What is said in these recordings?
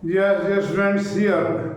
Yes, friends, here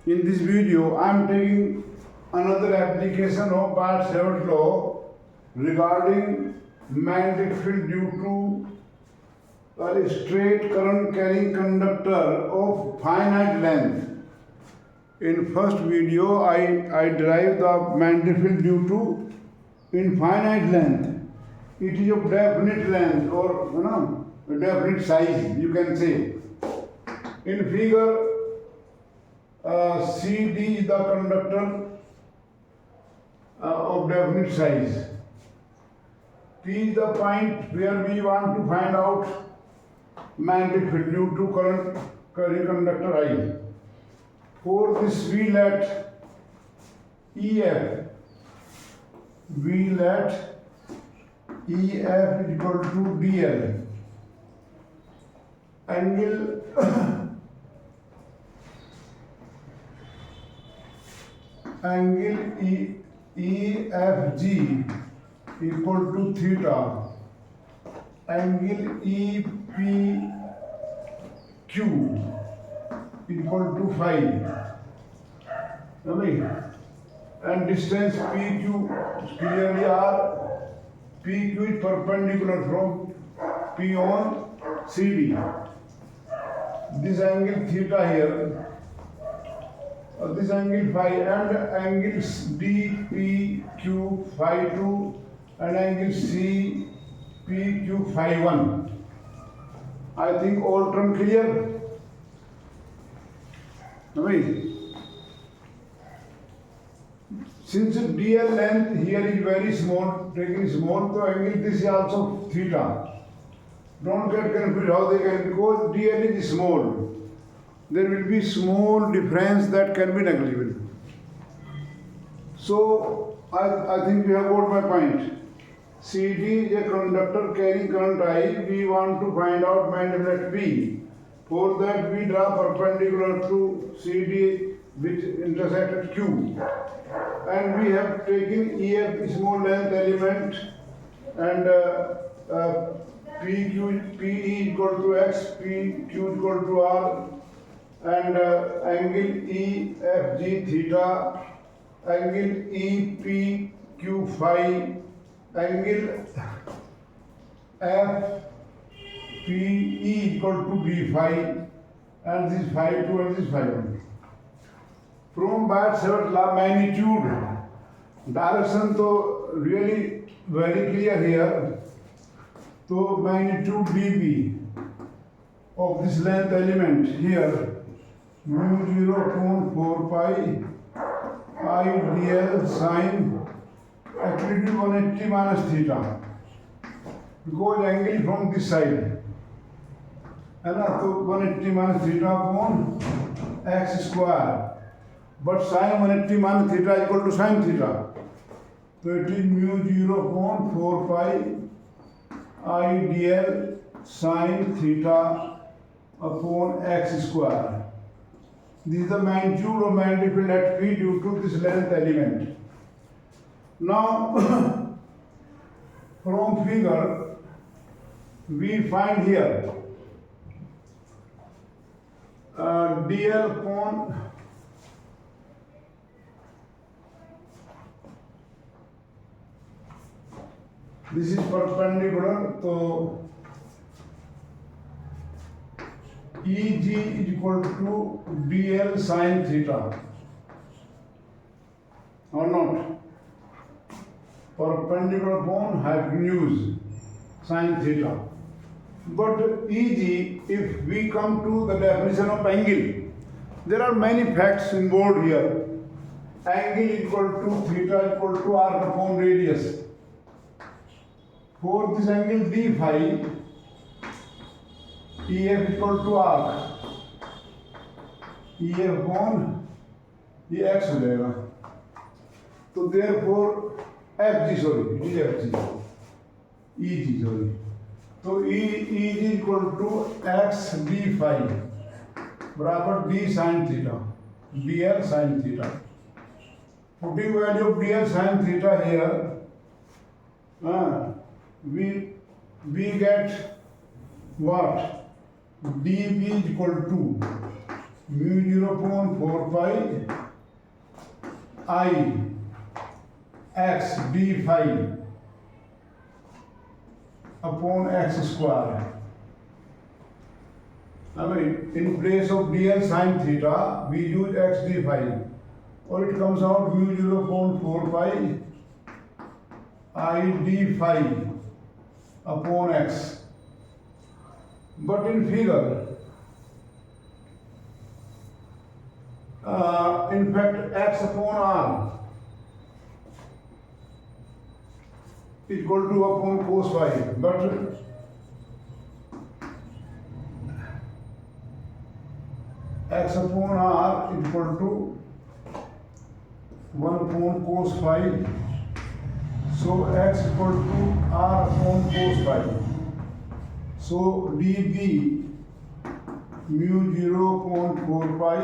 in this video I am taking another application of part 7 law regarding magnetic field due to a straight current carrying conductor of finite length. In first video I derived the magnetic field due to infinite length. It is of definite length or definite size, you can say. In figure CD is the conductor of definite size. P is the point where we want to find out magnetic field due to current carrying conductor I. For this we let EF is equal to DL. Angle EFG equal to theta. Angle EPQ equal to phi. Okay. And distance PQ clearly are PQ is perpendicular from P on CD. This angle theta here. This angle phi and angles DPQ phi 2 and angle CPQ phi 1. I think all term clear? Right. Since DL length here is very small, taking small, so angle this is also theta. Don't get confused how they can, because DL is small. There will be small difference that can be negligible. So I think we have got my point. CD is a conductor carrying current I. We want to find out magnetic P. For that we draw perpendicular to CD which intersect at Q. And we have taken EF small length element and PE equal to X, PQ equal to R. And angle EFG theta, angle EPQ phi, angle FPE equal to D phi, and this phi 2 and this phi 1. From by seventh law magnitude, direction to really very clear here. So magnitude dB of this length element here. Mu 0 4 pi I dl sine actually 180 minus theta, because angle from this side and so 180 minus theta upon x square, but sine 180 minus theta equal to sine theta, so it is mu 0 4 pi I dl sine theta upon x square. This is the magnitude of magnetic field at P due to this length element. Now, from figure, we find here dl upon this is perpendicular, so EG is equal to DL sine theta, or not? Perpendicular upon hypotenuse sine theta. But EG, if we come to the definition of angle, there are many facts involved here. Angle equal to theta equal to arc upon radius. For this angle D phi, EF equal to arc, EF upon EX हो जाएगा. तो therefore FG, sorry, it is FG, EG, sorry. तो EG equal to X D phi बराबर D sin theta, DL sin theta. Putting value of DL sin theta here, we get what? dv is equal to mu 0 upon 4 pi I x d phi upon x square. I mean, in place of dl sin theta, we use x d phi, or it comes out mu 0 upon 4 pi I d phi upon x. But in figure, in fact, x upon r equal to upon cos phi, but x upon r equal to 1 upon cos phi, so x equal to r upon cos phi. So dv mu 0 upon 4 pi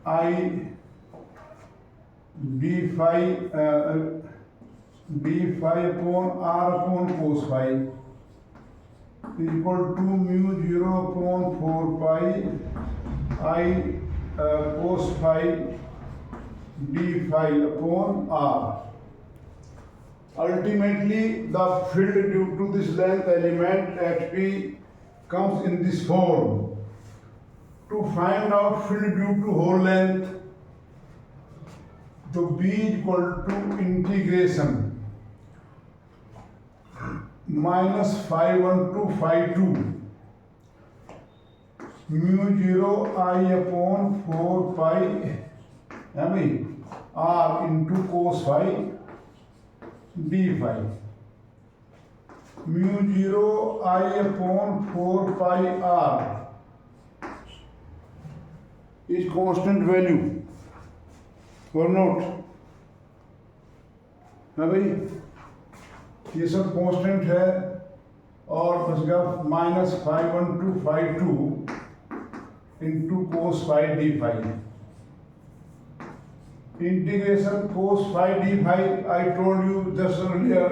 I d phi upon r upon cos phi is equal to mu 0 upon 4 pi I cos phi d phi upon r. Ultimately, the field due to this length element at P comes in this form. To find out field due to whole length, the B is equal to integration minus phi 1 to phi 2 mu 0 I upon 4 pi r into cos phi d phi. Mu 0 I upon 4 pi r is constant value or not? है भाई, ये सब constant है, और बचेगा minus phi 1 to phi 2 into cos phi d phi. Integration cos phi d phi, I told you just earlier,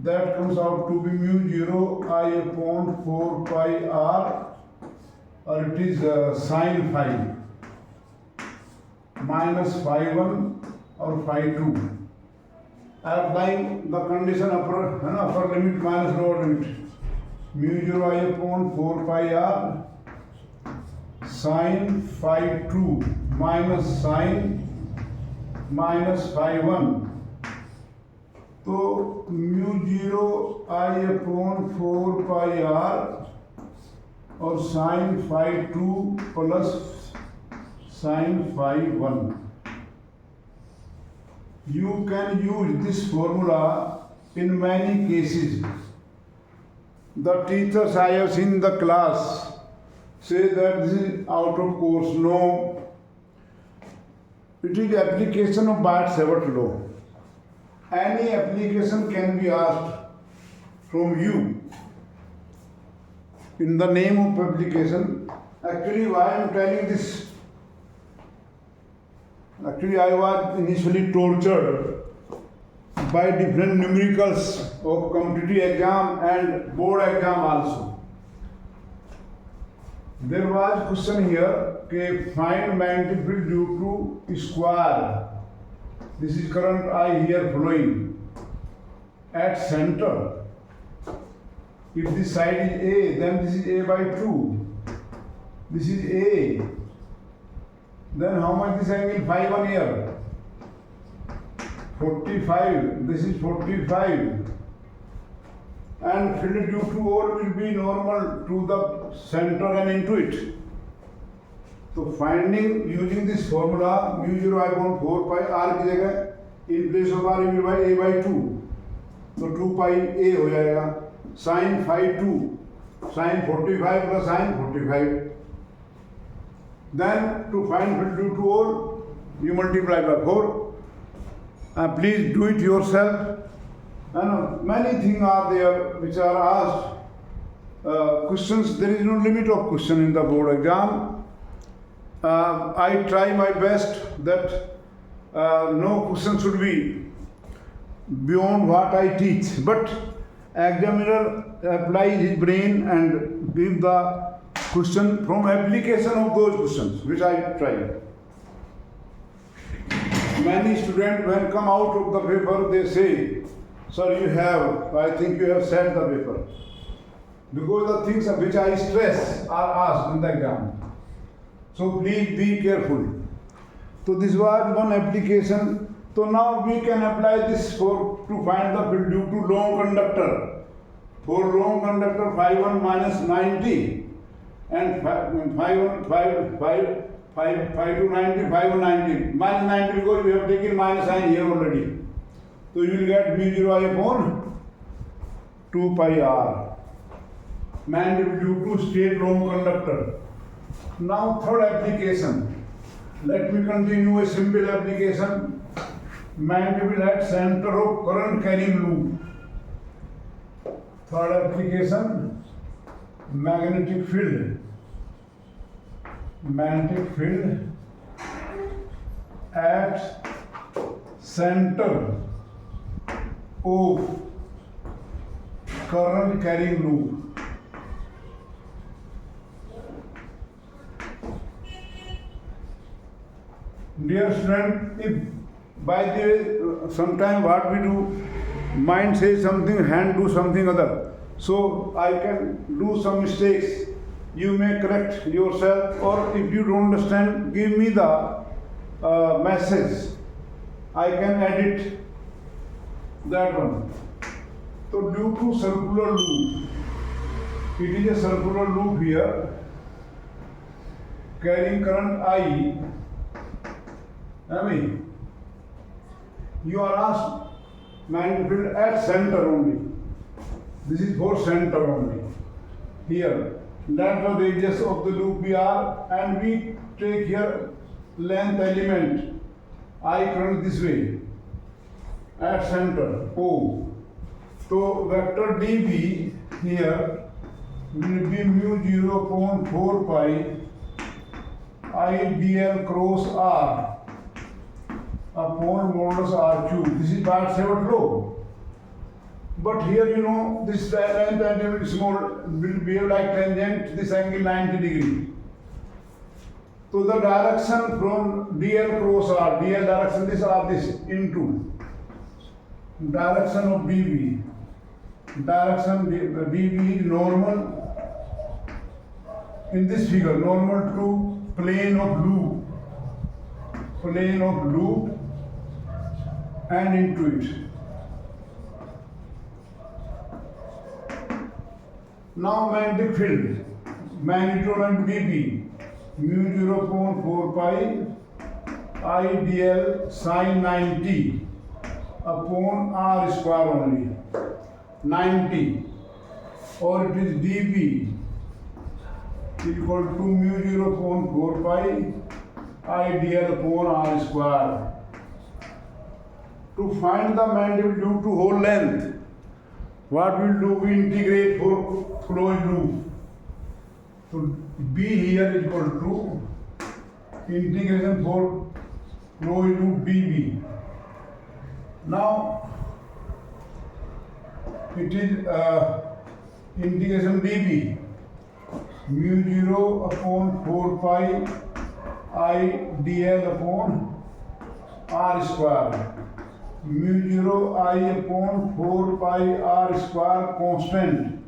that comes out to be mu 0 I upon 4 pi r, or it is sin phi minus phi 1 or phi 2. Applying the condition upper limit minus lower limit, mu 0 I upon 4 pi r sin phi 2 minus sin minus phi 1. तो mu 0 I upon 4 pi r और sin phi 2 plus sin phi 1. You can use this formula in many cases. The teachers I have seen in the class say that this is out of course. No, it is application of Bart-Savart law. Any application can be asked from you in the name of application. Actually, why I am telling this? Actually, I was initially tortured by different numericals of competitive exam and board exam also. There was question here, find magnetic field due to square. This is current I here flowing at center. If this side is A, then this is A by 2. This is A. Then how much this angle phi 1 here? 45. This is 45. And field due to all will be normal to the center and into it. So finding using this formula mu 0 I upon 4 pi r की जगह in place of r will by a by 2. तो 2 pi a हो जाएगा. Sin phi 2 sin 45 plus sin 45. Then to find field due to all, you multiply by 4. Please do it yourself. And many things are there which are asked. Questions, there is no limit of question in the board exam. I try my best that no question should be beyond what I teach. But examiner apply his brain and give the question from application of those questions which I tried. Many students when come out of the paper they say, sir, I think you have set the paper. Because the things which I stress are asked in the exam. So please be careful. So this was one application. So now we can apply this to find the field due to long conductor. For long conductor, phi 1 minus 90 and phi 2 90, phi 1 90. Minus 90 because we have taken minus sign here already. So you will get mu 0 I upon 2 pi r. Mandible due to straight long conductor. Now third application. Let me continue a simple application. Mandible at center of current carrying loop. Third application, magnetic field. Magnetic field at center of current carrying loop. Dear student, if by the way, sometime what we do, mind says something, hand do something other. So I can do some mistakes. You may correct yourself, or if you don't understand, give me the message. I can edit that one. So due to circular loop, it is a circular loop here, carrying current I. You are asked magnetic field at center only. This is for center only. Here, let the radius of the loop be r, and we take here length element I current this way at center O. So vector dB here will be mu 0 upon 4 pi I dl cross r upon modulus r cube. This is Barth-Savart law. But here this length angle is small, will behave like tangent this angle 90 degree. So the direction from dl cross r, dl direction this r this into direction of dB. Direction dB is normal in this figure, normal to plane of loop and into it. Now magnetic field, magnitude and dB, mu 0 upon 4 pi I dl sin 90 upon r square only, 90, or it is dB equal to mu 0 upon 4 pi I dl upon r square. To find the magnetic due to whole length, what we'll do, we integrate for closed loop. So B here is equal to integration for closed loop dB. Now it is integration dB mu 0 upon 4 pi I dl upon r square. Mu 0 I upon 4 pi r square constant.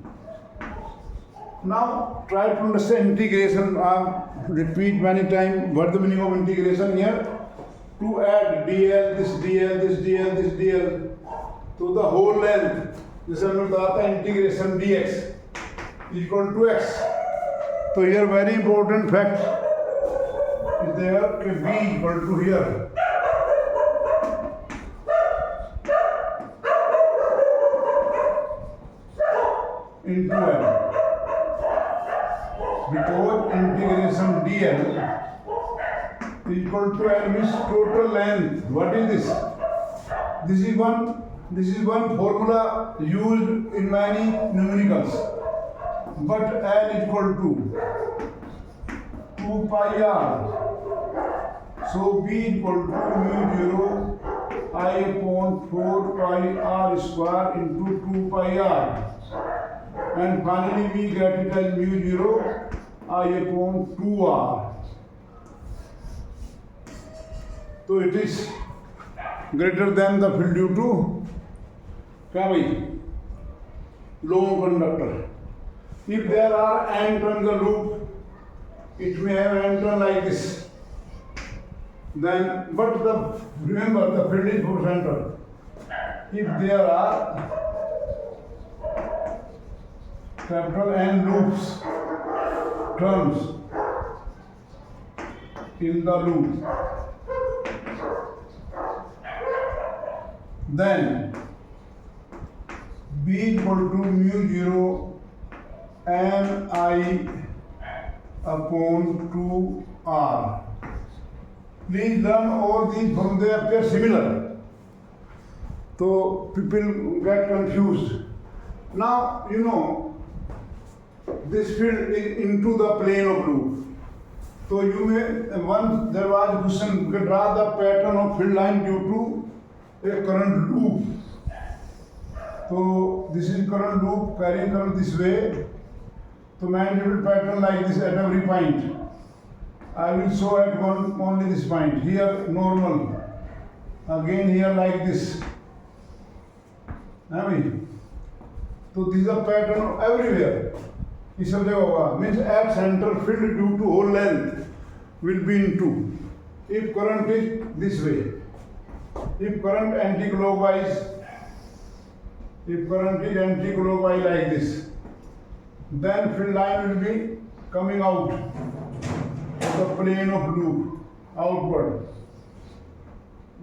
Now try to understand integration. Repeat many times what the meaning of integration here. To add dl, this dl, this dl, this dl to the whole length. This is integration dx is equal to x. So here very important fact is there, b equal to here. Into m, because integration dl is equal to m is total length. What is this? This is one formula used in many numericals. But n is equal to 2 pi r. So b equal to mu 0 I upon 4 pi r square into 2 pi r. and finally we get it as mu 0 I upon 2r. So it is greater than the field due to क्या भाई long conductor. If there are n turns a loop, it may have n turn like this. Then, but remember the field is for center. If there are capital N loops, turns in the loop, then B equal to mu 0 n I upon 2r. Please learn all these from they appear similar. So people get confused. Now you know this field is into the plane of loop. So you may once there was a question, draw the pattern of field line due to a current loop. So this is current loop carrying current this way. So magnitude pattern like this at every point. I will show at only this point. Here normal. Again here like this. So this is a pattern everywhere. इस सब जगह होगा. Means at center field due to whole length will be in 2. If current is this way. If current anti-clockwise like this, then field line will be coming out of the plane of loop outward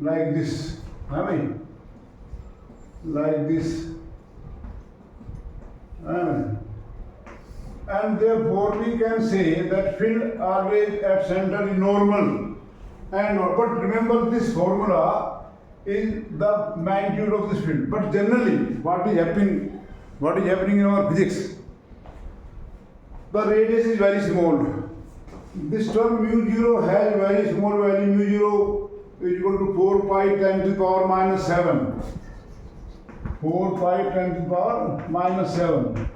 like this. Like this. And therefore we can say that field always at center is normal. But remember this formula is the magnitude of this field. But generally, what is happening in our physics? The radius is very small. This term mu 0 has very small value. Mu 0 is equal to 4 pi 10 to the power minus 7. 4 pi 10 to the power minus 7.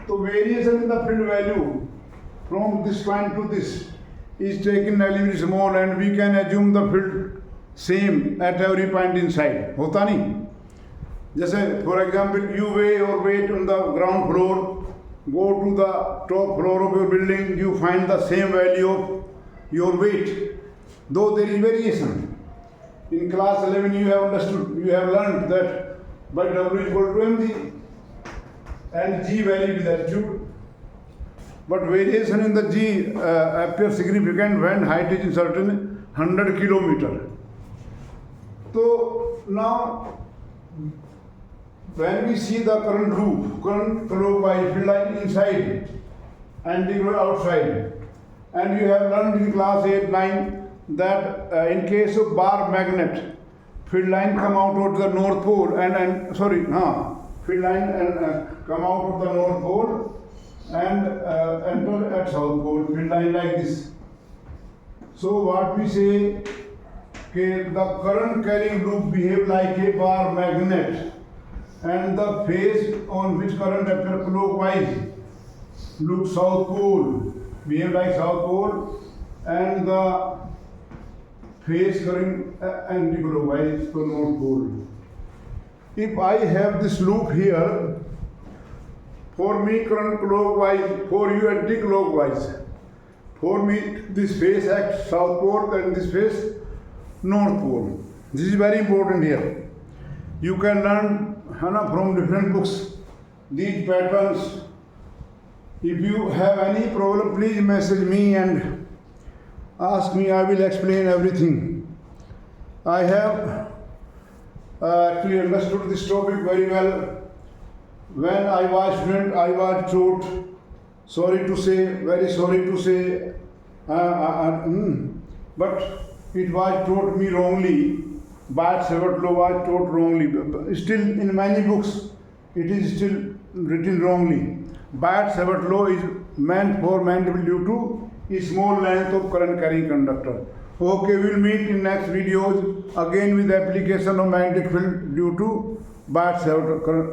So variation in the field value from this point to this is taken relatively small, and we can assume the field same at every point inside. होता नहीं? जैसे for example you weigh your weight on the ground floor, go to the top floor of your building, you find the same value of your weight, though there is variation. In class 11 you have learned that by W equal to mg and g value is altitude. But variation in the g appears significant when height is in certain 100 kilometer. So now when we see the current loop, current clockwise field line inside and outside, and you have learned in class 8-9 that in case of bar magnet, field line come out of the north pole field line and come out of the north pole and enter at south pole, field line like this. So what we say, the current carrying loop behave like a bar magnet, and the phase on which current appears clockwise look south pole, behave like south pole, and the phase carrying anti-clockwise to north pole. If I have this loop here, for me current clockwise, for you anti-clockwise. For me this phase acts south pole and this phase north pole. This is very important here. You can learn from different books these patterns. If you have any problem, please message me and ask me. I will explain everything. I have actually understood this topic very well. When I was student, I was taught, very sorry to say, but it was taught me wrongly. Bart-Savart law was taught wrongly. Still in many books, it is still written wrongly. Bart-Savart law is meant for magnetable due to a small length of current carrying conductor. Okay, we will meet in next videos again with application of magnetic field due to Bart-Savart current.